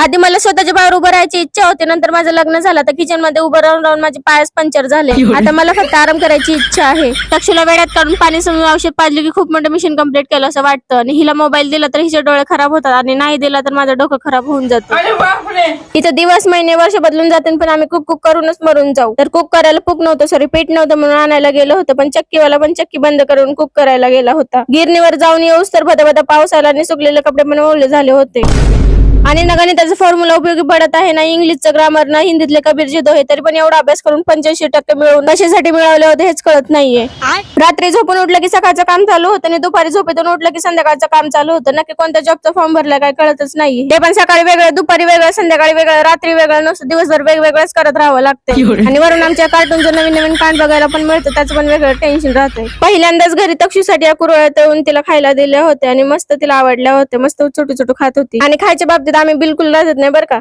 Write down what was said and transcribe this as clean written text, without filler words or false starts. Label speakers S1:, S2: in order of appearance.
S1: आधी मला स्वतःच्या पायावर उभं राहायची इच्छा होती, नंतर माझं लग्न झालं तर किचन मध्ये उभं राहून राहून माझे पायच पंक्चर झाले. आता मला फक्त आराम करायची इच्छा आहे. तक्षुला वेड्यात काढून पाणी समजून औषध पाजले की खूप मोठं मिशन कंप्लीट केलं असं वाटतं, आणि हिला मोबाईल दिला तर हिचे डोळे खराब होतात, आणि नाही दिला तर माझं डोकं खराब होऊन जातं. इथं दिवस महिने वर्ष बदलून जातील, पण आम्ही कुक कुक करूनच मरून जाऊ. तर कुक करायला कुक नव्हतं, सॉरी पीठ नव्हतं म्हणून आणायला गेलो होतं, पण चक्कीवाला पण चक्की बंद करून कुक करायला गेला होता. गिरणीवर जाऊन येऊस तर भदा पाऊस आला आणि सुकलेले कपडे पण ओले झाले होते. आणि ना गणिताचा फॉर्म्युला उपयोगी पडत आहे, ना इंग्लिशचं ग्रामर, ना हिंदीतले कबीर जी दोहे, तरी पण एवढा अभ्यास करून 85% मिळवून कशासाठी मिळवले होते हेच कळत नाहीये. रात्री झोपून उठलं की सकाळचं काम चालू होतं, आणि दुपारी झोपेतून उठलं की संध्याकाळचं काम चालू होतं. नक्की कोणत्या जॉबचा फॉर्म भरला काय कळतच नाही. ते पण सकाळी वेगळं, दुपारी वेगळं, संध्याकाळी वेगळं, रात्री वेगळं, नुसतं दिवसभर वेगवेगळंच करत राहावं लागतं. आणि वरून आमच्या कार्टूनचं नवीन नवीन कांड बघायला पण मिळतं, त्याचं पण वेगळं टेन्शन राहतंय. पहिल्यांदाच घरी तक्षूसाठी कुरवड्या तळून तिला खायला दिल्या होत्या, आणि मस्त तिला आवडल्या होत्या. मस्त छोटू छोटू खात होती, आणि खायच्या बाबतीत आम्ही बिलकुल लाजत नाही बरं का.